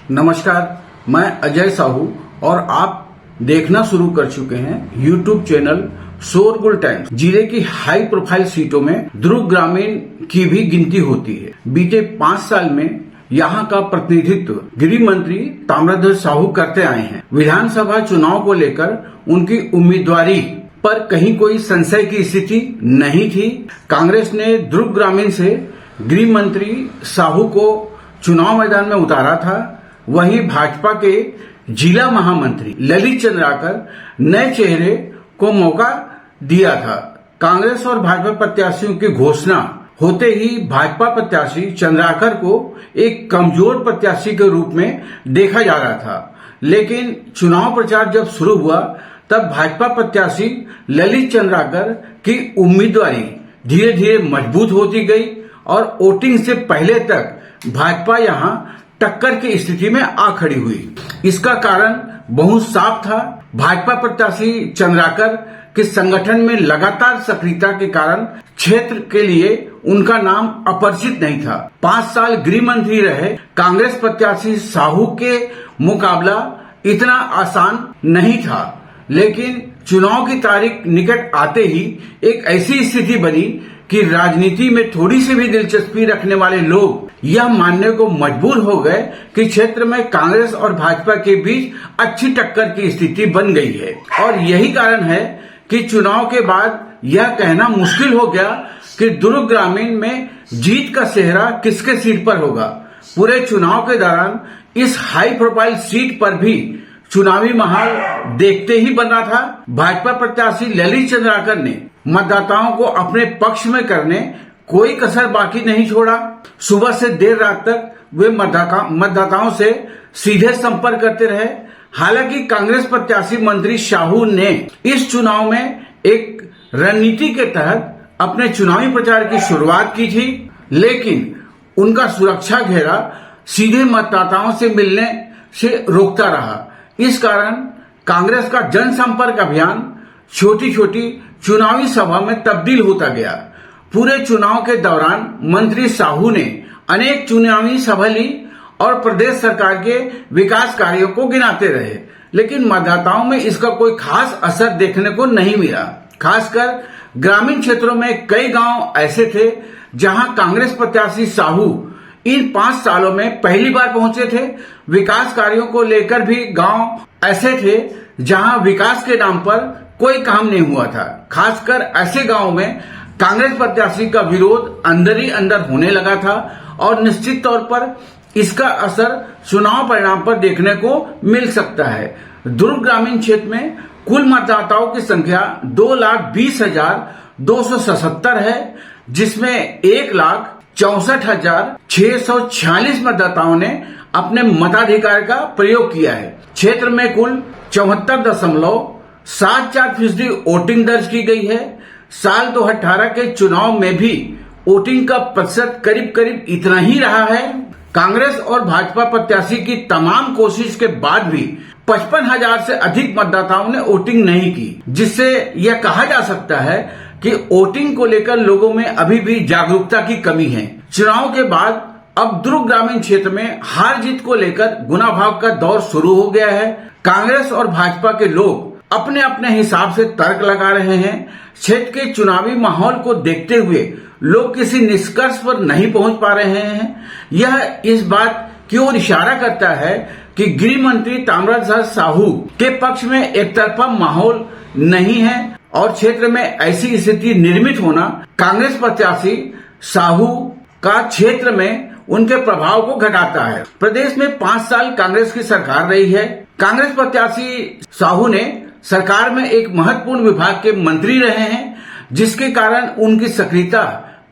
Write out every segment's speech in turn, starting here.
नमस्कार, मैं अजय साहू और आप देखना शुरू कर चुके हैं यूट्यूब चैनल शोरगुल टाइम्स। जिले की हाई प्रोफाइल सीटों में दुर्ग ग्रामीण की भी गिनती होती है। बीते 5 साल में यहाँ का प्रतिनिधित्व गृह मंत्री ताम्रध्वज साहू करते आए हैं। विधानसभा चुनाव को लेकर उनकी उम्मीदवारी पर कहीं कोई संशय की स्थिति नहीं थी। कांग्रेस ने दुर्ग ग्रामीण से गृह मंत्री साहू को चुनाव मैदान में उतारा था। वहीं भाजपा के जिला महामंत्री ललित चंद्राकर नए चेहरे को मौका दिया था। कांग्रेस और भाजपा प्रत्याशियों की घोषणा होते ही भाजपा प्रत्याशी चंद्राकर को एक कमजोर प्रत्याशी के रूप में देखा जा रहा था, लेकिन चुनाव प्रचार जब शुरू हुआ तब भाजपा प्रत्याशी ललित चंद्राकर की उम्मीदवारी धीरे धीरे मजबूत होती गई और वोटिंग से पहले तक भाजपा यहां टक्कर की स्थिति में आ खड़ी हुई। इसका कारण बहुत साफ था। भाजपा प्रत्याशी चंद्राकर के संगठन में लगातार सक्रियता के कारण क्षेत्र के लिए उनका नाम अपरिचित नहीं था। 5 साल गृह मंत्री रहे कांग्रेस प्रत्याशी साहू के मुकाबला इतना आसान नहीं था, लेकिन चुनाव की तारीख निकट आते ही एक ऐसी स्थिति बनी कि राजनीति में थोड़ी सी भी दिलचस्पी रखने वाले लोग यह मानने को मजबूर हो गए कि क्षेत्र में कांग्रेस और भाजपा के बीच अच्छी टक्कर की स्थिति बन गई है। और यही कारण है कि चुनाव के बाद यह कहना मुश्किल हो गया कि दुर्ग ग्रामीण में जीत का सेहरा किसके सिर पर होगा। पूरे चुनाव के दौरान इस हाई प्रोफाइल सीट पर भी चुनावी माहौल देखते ही बना था। भाजपा प्रत्याशी ललित चंद्राकर ने मतदाताओं को अपने पक्ष में करने कोई कसर बाकी नहीं छोड़ा। सुबह से देर रात तक वे मतदाताओं से सीधे संपर्क करते रहे। हालांकि कांग्रेस प्रत्याशी मंत्री साहू ने इस चुनाव में एक रणनीति के तहत अपने चुनावी प्रचार की शुरुआत की थी, लेकिन उनका सुरक्षा घेरा सीधे मतदाताओं से मिलने से रोकता रहा। इस कारण कांग्रेस का जनसंपर्क अभियान छोटी छोटी चुनावी सभा में तब्दील होता गया। पूरे चुनाव के दौरान मंत्री साहू ने अनेक चुनावी सभा ली और प्रदेश सरकार के विकास कार्यों को गिनाते रहे, लेकिन मतदाताओं में इसका कोई खास असर देखने को नहीं मिला। खासकर ग्रामीण क्षेत्रों में कई गांव ऐसे थे जहां कांग्रेस प्रत्याशी साहू इन 5 सालों में पहली बार पहुंचे थे। विकास कार्यों को लेकर भी गांव ऐसे थे जहां विकास के नाम पर कोई काम नहीं हुआ था। खासकर ऐसे गांवों में कांग्रेस प्रत्याशी का विरोध अंदर ही अंदर होने लगा था और निश्चित तौर पर इसका असर चुनाव परिणाम पर देखने को मिल सकता है। दुर्ग ग्रामीण क्षेत्र में कुल मतदाताओं की संख्या 2,20,277 है, जिसमें 1,64,646 मतदाताओं ने अपने मताधिकार का प्रयोग किया है। क्षेत्र में कुल 74.74% वोटिंग दर्ज की गई है। साल 2018 के चुनाव में भी वोटिंग का प्रतिशत करीब करीब इतना ही रहा है। कांग्रेस और भाजपा प्रत्याशी की तमाम कोशिश के बाद भी 55,000 से अधिक मतदाताओं ने वोटिंग नहीं की, जिससे यह कहा जा सकता है कि वोटिंग को लेकर लोगों में अभी भी जागरूकता की कमी है। चुनाव के बाद अब दुर्ग ग्रामीण क्षेत्र में हार जीत को लेकर गुना भाग का दौर शुरू हो गया है। कांग्रेस और भाजपा के लोग अपने अपने हिसाब से तर्क लगा रहे हैं। क्षेत्र के चुनावी माहौल को देखते हुए लोग किसी निष्कर्ष पर नहीं पहुंच पा रहे हैं। यह इस बात की ओर इशारा करता है कि गृह मंत्री ताम्रध्वज साहू के पक्ष में एक तरफा माहौल नहीं है और क्षेत्र में ऐसी स्थिति निर्मित होना कांग्रेस प्रत्याशी साहू का क्षेत्र में उनके प्रभाव को घटाता है। प्रदेश में 5 साल कांग्रेस की सरकार रही है। कांग्रेस प्रत्याशी साहू ने सरकार में एक महत्वपूर्ण विभाग के मंत्री रहे हैं, जिसके कारण उनकी सक्रियता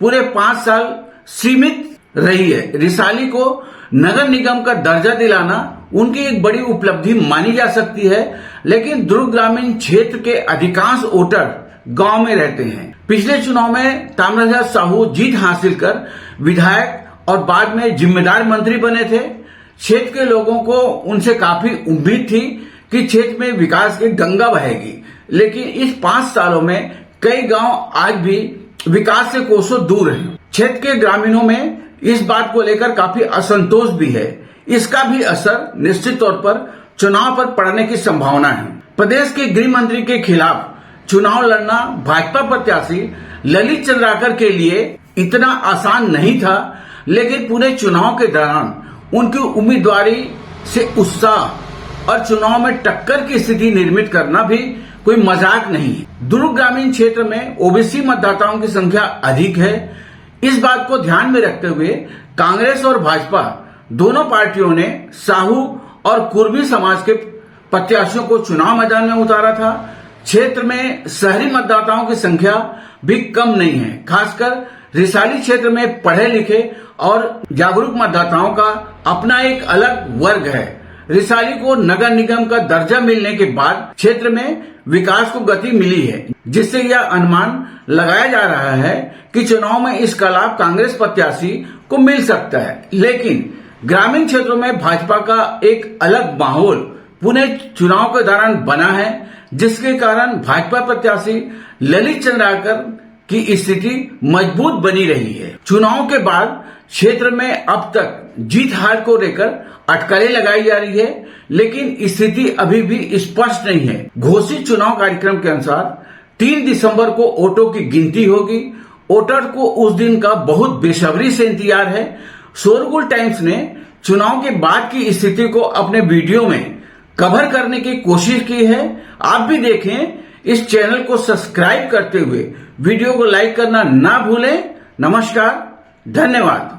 पूरे 5 साल सीमित रही है। रिसाली को नगर निगम का दर्जा दिलाना उनकी एक बड़ी उपलब्धि मानी जा सकती है, लेकिन दुर्ग ग्रामीण क्षेत्र के अधिकांश वोटर गांव में रहते हैं। पिछले चुनाव में ताम्रध्वज साहू जीत हासिल कर विधायक और बाद में जिम्मेदार मंत्री बने थे। क्षेत्र के लोगों को उनसे काफी उम्मीद थी कि क्षेत्र में विकास की गंगा बहेगी, लेकिन इस 5 सालों में कई गांव आज भी विकास से कोसों दूर हैं। क्षेत्र के ग्रामीणों में इस बात को लेकर काफी असंतोष भी है। इसका भी असर निश्चित तौर पर चुनाव पर पड़ने की संभावना है। प्रदेश के गृह मंत्री के खिलाफ चुनाव लड़ना भाजपा प्रत्याशी ललित चंद्राकर के लिए इतना आसान नहीं था, लेकिन पूरे चुनाव के दौरान उनकी उम्मीदवारी से उत्साह और चुनाव में टक्कर की स्थिति निर्मित करना भी कोई मजाक नहीं है। दुर्ग ग्रामीण क्षेत्र में ओबीसी मतदाताओं की संख्या अधिक है। इस बात को ध्यान में रखते हुए कांग्रेस और भाजपा दोनों पार्टियों ने साहू और कुर्मी समाज के प्रत्याशियों को चुनाव मैदान में उतारा था। क्षेत्र में शहरी मतदाताओं की संख्या भी कम नहीं है। खासकर रिसाली क्षेत्र में पढ़े लिखे और जागरूक मतदाताओं का अपना एक अलग वर्ग है। रिसाली को नगर निगम का दर्जा मिलने के बाद क्षेत्र में विकास को गति मिली है, जिससे यह अनुमान लगाया जा रहा है कि चुनाव में इसका लाभ कांग्रेस प्रत्याशी को मिल सकता है। लेकिन ग्रामीण क्षेत्रों में भाजपा का एक अलग माहौल पूरे चुनाव के दौरान बना है, जिसके कारण भाजपा प्रत्याशी ललित चंद्राकर की स्थिति मजबूत बनी रही है। चुनाव के बाद क्षेत्र में अब तक जीत हार को लेकर अटकलें लगाई जा रही है, लेकिन स्थिति अभी भी स्पष्ट नहीं है। घोषित चुनाव कार्यक्रम के अनुसार 3 दिसंबर को वोटों की गिनती होगी। वोटर को उस दिन का बहुत बेसब्री से इंतजार है। शोरगुल टाइम्स ने चुनाव के बाद की स्थिति को अपने वीडियो में कवर करने की कोशिश की है। आप भी देखें। इस चैनल को सब्सक्राइब करते हुए वीडियो को लाइक करना ना भूलें। नमस्कार, धन्यवाद।